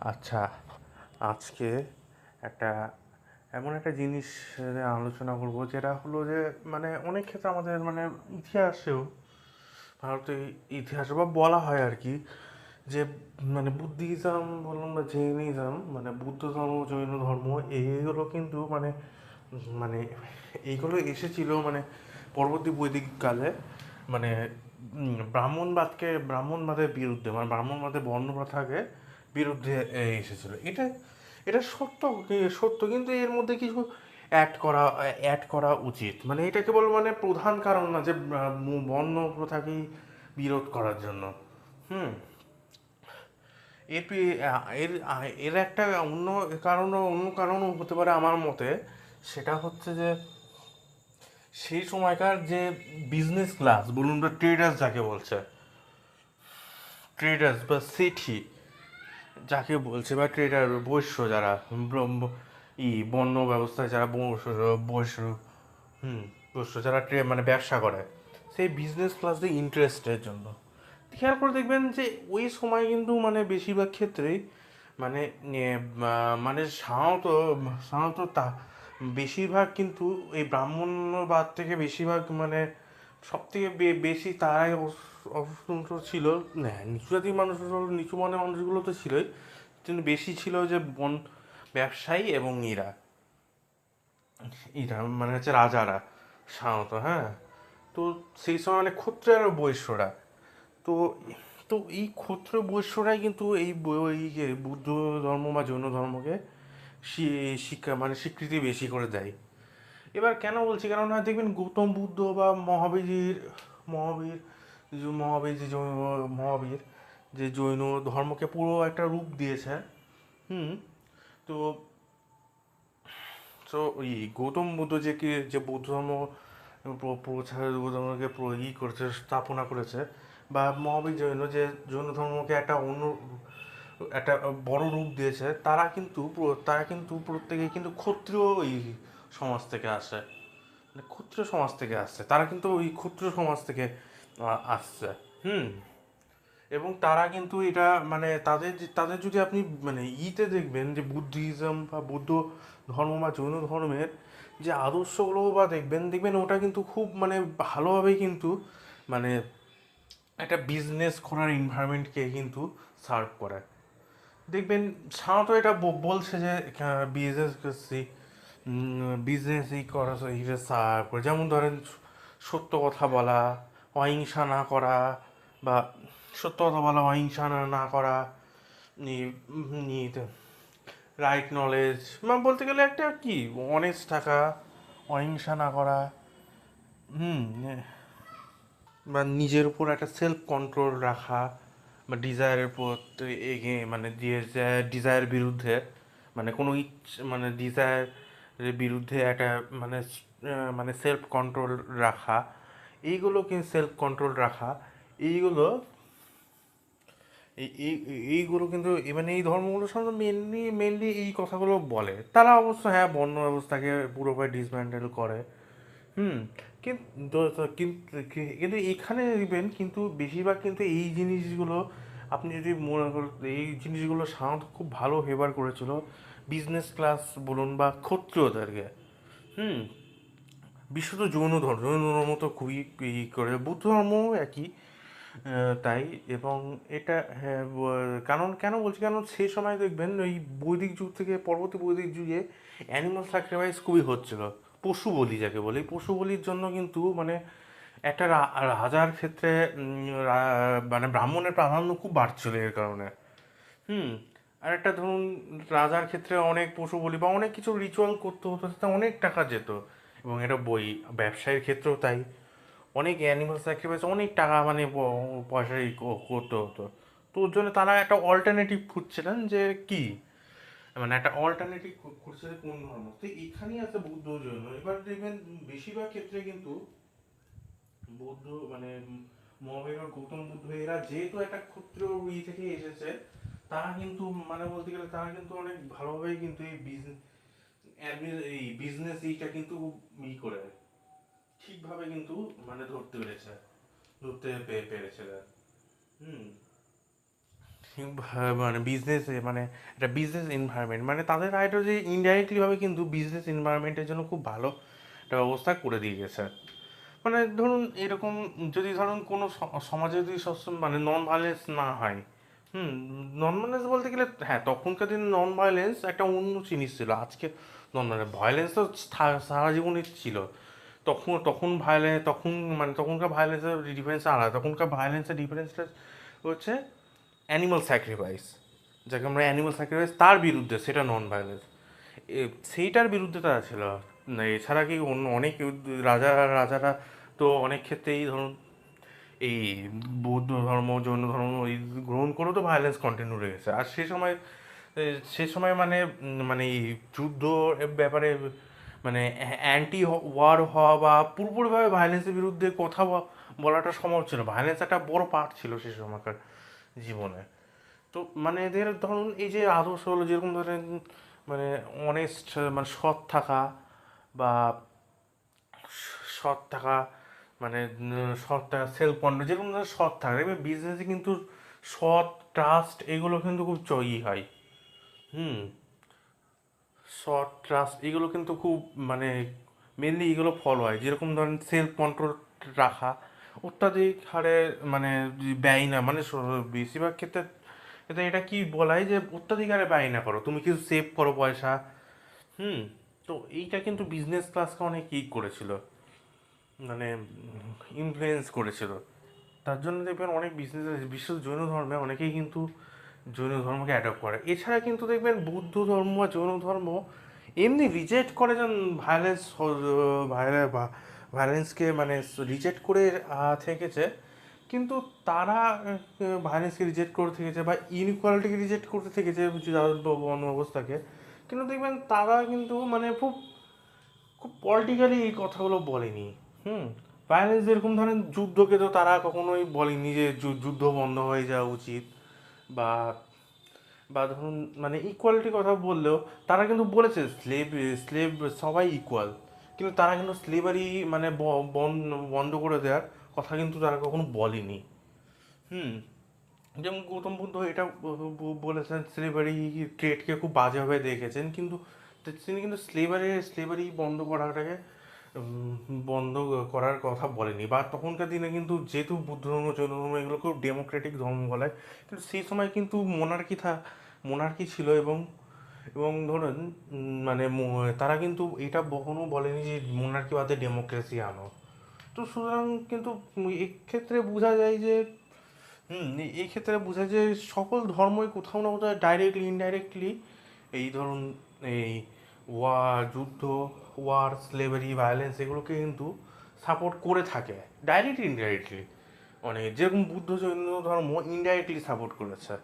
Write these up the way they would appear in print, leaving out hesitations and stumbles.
আচ্ছা, আজকে একটা এমন একটা জিনিস নিয়ে আলোচনা করব যেটা হলো যে মানে অনেক ক্ষেত্রে আমাদের মানে ইতিহাসেও ভারতের ইতিহাসে বা বলা হয় আর কি যে মানে বুদ্ধিজম বলুন বা জৈনিজম মানে বুদ্ধ ধর্ম জৈন ধর্ম এইগুলো কিন্তু মানে মানে এইগুলো এসেছিল মানে পরবর্তী বৈদিক কালে মানে ব্রাহ্মণবাদের বিরুদ্ধে মানে ব্রাহ্মণবাদের বর্ণপ্রথাকে বিরুদ্ধে এসেছিল। এটা এটা সত্য, সত্য, কিন্তু এর মধ্যে কিছু অ্যাড করা উচিত। মানে এটা কেবল মানে প্রধান কারণ না যে বর্ণ প্রথাকেই বিরোধ করার জন্য। হুম এর পি- এর এর একটা অন্য কারণও হতে পারে আমার মতে। সেটা হচ্ছে যে সেই সময়কার যে বিজনেস ক্লাস বলুন বা ট্রেডার্স যাকে বলছে, ট্রেডার্স বা সেঠি যাকে বলছে বা ট্রেডার বৈশ্য যারা বন্য ব্যবস্থায় যারা বৈশ্য, হুম বৈশ্য যারা মানে ব্যবসা করে সেই বিজনেস ক্লাসে ইন্টারেস্টের জন্য খেয়াল করে দেখবেন যে ওই সময় কিন্তু মানে বেশিরভাগ ক্ষেত্রেই মানে মানে সাধারণত তা বেশিরভাগ কিন্তু এই ব্রাহ্মণ্যবাদ থেকে বেশিরভাগ মানে সব থেকে বেশি তারাই অসন্তুষ্ট ছিল। হ্যাঁ, নিচু জাতির মানুষ, নিচু মনের মানুষগুলো তো ছিলই, কিন্তু বেশি ছিল যে ব্যবসায়ী এবং এরা এরা মানে হচ্ছে রাজারা সাধারণত। হ্যাঁ, তো সেই সময় মানে ক্ষত্রিয় আর বৈশ্যরা, তো তো এই ক্ষত্র বৈশ্যরাই কিন্তু এই বুদ্ধ ধর্ম বা জৈন ধর্মকে শিক্ষা মানে স্বীকৃতি বেশি করে দেয়। এবার কেন বলছি, কারণ দেখবেন গৌতম বুদ্ধ বা মহাবীর মহাবীর যে মহাবীর যে জৈন ধর্মকে পুরো একটা রূপ দিয়েছে। হুম তো তো ওই গৌতম বুদ্ধ যে বৌদ্ধ ধর্ম বৌদ্ধ ধর্মকে করেছে, স্থাপনা করেছে, বা মহাবীর জৈন যে জৈন ধর্মকে একটা বড় রূপ দিয়েছে, তারা কিন্তু প্রত্যেকে কিন্তু ক্ষত্রিয় ওই সমাজ থেকে আসে, মানে ক্ষত্রিয় সমাজ থেকে আসছে, তারা কিন্তু ওই ক্ষত্রিয় সমাজ থেকে আসছে। হুম এবং তারা কিন্তু এটা মানে তাদের যদি আপনি মানে দেখবেন যে বুদ্ধিজম বা বৌদ্ধ ধর্ম বা জৈন ধর্মের যে আদর্শগুলো বা দেখবেন ওটা কিন্তু খুব মানে ভালোভাবেই কিন্তু মানে একটা বিজনেস করার এনভায়রনমেন্টকে কিন্তু সার্ভ করে। দেখবেন সাধারণত এটা বলছে যে বিজনেস করছি, বিজনেসই করা সার্ভ করে, যেমন ধরেন সত্য কথা বলা, অহিংসা না করা, বা সত্য কথা বলা, অহিংসা না করা, রাইট নলেজ মানে বলতে গেলে একটা কি অনেস্ট থাকা, অহিংসা না করা, হুম বা নিজের উপর একটা সেলফ কন্ট্রোল রাখা, বা ডিজায়ারের উপর এগিয়ে মানে ডিজায়ার বিরুদ্ধে মানে কোনো মানে ডিজায়ারের বিরুদ্ধে একটা মানে মানে সেলফ কন্ট্রোল রাখা, সেলফ কন্ট্রোল রাখা, এইগুলো এইগুলো কিন্তু মানে এই ধর্মগুলো সাধারণত মেনলি এই কথাগুলো বলে। তারা অবশ্য হ্যাঁ বর্ণ ব্যবস্থাকে পুরোপুরি ডিসম্যান্টেল করে। হুম কিন্তু কিন্তু এখানে দেখবেন কিন্তু বেশিরভাগ কিন্তু এই জিনিসগুলো আপনি যদি মনে করেন, এই জিনিসগুলো সাধারণত খুব ভালো ফেভার করেছিল বিজনেস ক্লাস বলুন বা ক্ষত্রিয়দেরকে। হুম বিশুদ্ধ জৈন ধর্ম তো খুবই করে, বুদ্ধ ধর্মও একই। তাই এবং এটা হ্যাঁ কারণ কেন বলছি, কারণ সেই সময় দেখবেন ওই বৈদিক যুগ থেকে পরবর্তী বৈদিক যুগে অ্যানিমাল স্যাক্রিফাইস খুবই হচ্ছিল, পশু বলি যাকে বলে। এই পশু বলির জন্য কিন্তু মানে একটা রাজার ক্ষেত্রে মানে ব্রাহ্মণের প্রাধান্য খুব বাড়ছিল এর কারণে। হুম আর একটা ধরুন রাজার ক্ষেত্রে অনেক পশু বলি বা অনেক কিছু রিচুয়াল করতে হতো, তাতে অনেক টাকা যেত। এবং এটা ব্যবসায়ীর ক্ষেত্রেও তাই, অনেক অ্যানিমাল স্যাক্রিফাইস অনেক টাকা মানে পয়সা করতে হতো। তো ওর জন্য তারা একটা অল্টারনেটিভ খুঁজছিলেন যে কি মানে একটা অল্টারনেটিভ খুঁজছিলেন কোন ধর্ম, তো এখানেই আছে বৌদ্ধ জৈন। এবার দেখবেন বেশিরভাগ ক্ষেত্রে কিন্তু বৌদ্ধ মানে মহাবীর আর গৌতম বুদ্ধ এরা যেহেতু একটা ক্ষুদ্র থেকে এসেছে, তারা কিন্তু মানে বলতে গেলে তারা কিন্তু অনেক ভালোভাবেই কিন্তু এই বিজনেস এইটা কিন্তু করে ঠিকভাবে কিন্তু মানে ধরতে পেরেছে হুম মানে বিজনেসে মানে একটা বিজনেস এনভায়রনমেন্ট মানে তাদের আইডিওলজি ইনডাইরেক্টলিভাবে কিন্তু বিজনেস এনভায়রনমেন্টের জন্য খুব ভালো একটা ব্যবস্থা করে দিয়ে গেছে। মানে ধরুন এরকম, যদি ধরুন কোনো সমাজে যদি মানে নন ভায়োলেন্স না হয়, নন ভায়োলেন্স বলতে গেলে হ্যাঁ তখনকার দিনে নন ভায়োলেন্স একটা অন্য জিনিস ছিল। আজকে নন ভায়োলেন্স তো সারা জীবনই ছিল। তখন তখন ভায়োলেন্স তখন মানে তখনকার ভায়োলেন্সের ডিফারেন্স আলাদা। তখনকার ভায়োলেন্সের ডিফারেন্সটা হচ্ছে অ্যানিমাল স্যাক্রিফাইস, যাকে আমরা অ্যানিমাল স্যাক্রিফাইস তার বিরুদ্ধে, সেটা নন ভায়োলেন্স, সেইটার বিরুদ্ধে তারা ছিল। না, এছাড়া কি অন্য অনেক রাজারা তো অনেক ক্ষেত্রেই ধরুন এই বৌদ্ধ ধর্ম জৈন ধর্ম এই গ্রহণ করেও তো ভায়োলেন্স কন্টিনিউ রয়েছে। আর সে সময় মানে মানে এই যুদ্ধ ব্যাপারে মানে অ্যান্টি ওয়ার হওয়া বা পুরোপুরিভাবে ভায়োলেন্সের বিরুদ্ধে কথা বলাটা সম্ভব ছিল। ভায়োলেন্স একটা বড় পার্ট ছিল সে সময়কার জীবনে। তো মানে এদের ধরুন এই যে আদর্শ হলো যেরকম ধরেন মানে অনেস্ট মানে বা সৎ থাকা মানে সৎ থাকা সেলফ কন্ট্রোল, যেরকম ধরেন সৎ থাকা, দেখবে বিজনেসে কিন্তু সৎ ট্রাস্ট এগুলো কিন্তু খুব হয়। হুম সৎ ট্রাস্ট এগুলো কিন্তু খুব মানে মেনলি এগুলো ফলো হয়। যেরকম ধরেন সেলফ কন্ট্রোল রাখা, অত্যাধিক হারে মানে ব্যয় না, মানে বেশিরভাগ ক্ষেত্রে এটা কি বলা হয় যে অত্যাধিক হারে ব্যয় না করো, তুমি কিছু সেভ করো পয়সা। হুম তো এইটা কিন্তু বিজনেস ক্লাসকে অনেক করেছিল, মানে ইনফ্লুয়েন্স করেছিল। তার জন্য দেখবেন অনেক বিজনেস, বিশেষ জৈন ধর্মে অনেকেই কিন্তু জৈন ধর্মকে অ্যাডপ্ট করে। এছাড়া কিন্তু দেখবেন বৌদ্ধ ধর্ম বা জৈন ধর্ম এমনি রিজেক্ট করে যেন ভায়োলেন্স ভায়োলেন্সকে মানে রিজেক্ট করে থেকেছে। কিন্তু তারা ভায়োলেন্সকে রিজেক্ট করে থেকেছে বা ইনইকুয়ালিটিকে রিজেক্ট করতে থেকেছে যাদের বর্ণ অবস্থাকে। কিন্তু দেখবেন তারা কিন্তু মানে খুব খুব পলিটিক্যালি এই কথাগুলো বলেনি। হুম ভায়োলেন্স যেরকম ধরেন যুদ্ধকে তো তারা কখনোই বলেনি যে যুদ্ধ বন্ধ হয়ে যাওয়া উচিত, বা বা ধরুন মানে ইকুয়ালিটির কথা বললেও তারা কিন্তু বলেছে স্লেভ সবাই ইকুয়াল, কিন্তু তারা কিন্তু স্লেভারি মানে বন্ধ করে দেওয়ার কথা কিন্তু তারা কখনো বলেনি। হুম যেমন গৌতম বুদ্ধ এটা বলেছেন, স্লেভারি ট্রেডকে খুব বাজেভাবে দেখেছেন, কিন্তু তিনি কিন্তু স্লেভারি বন্ধ করাটাকে বন্ধ করার কথা বলেনি। বা তখনকার দিনে কিন্তু যেহেতু বুদ্ধ ধর্ম জৈন ধর্ম এগুলো খুব ডেমোক্রেটিক ধর্ম বলে, কিন্তু সেই সময় কিন্তু মোনার্কি ছিল। এবং এবং ধরুন মানে তারা কিন্তু এটা কখনো বলেনি যে মোনার্কি বাদে ডেমোক্রেসি আনো। তো সুতরাং কিন্তু এক্ষেত্রে বোঝা যায় যে এই ক্ষেত্রে বোঝা যায় সকল ধর্মই কোথাও না কোথাও ডাইরেক্টলি ইনডাইরেক্টলি এই ধরুন এই যুদ্ধ, স্লেভারি, ভায়োলেন্স এগুলোকে কিন্তু সাপোর্ট করে থাকে ডাইরেক্টলি ইনডাইরেক্টলি। মানে যেরকম বুদ্ধ জৈন ধর্ম ইনডাইরেক্টলি সাপোর্ট করেছে,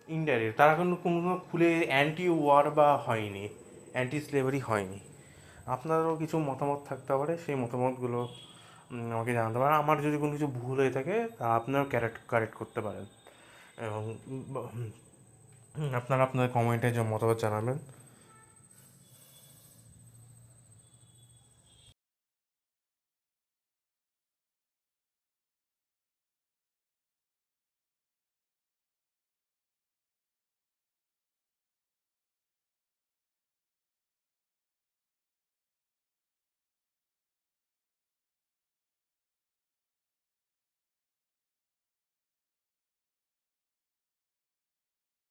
ইনডাইরেক্ট তারা কিন্তু কোনো খুলে অ্যান্টি ওয়ার বা হয়নি, অ্যান্টি স্লেভারি হয়নি। আপনারও কিছু মতামত থাকতে পারে, সেই মতামতগুলো আমাকে জানাতে পারেন। আমার যদি কোনো কিছু ভুল হয়ে থাকে তা আপনারাও কারেক্ট করতে পারেন। এবং আপনারা আপনাদের কমেন্টে যে মতামত জানাবেন।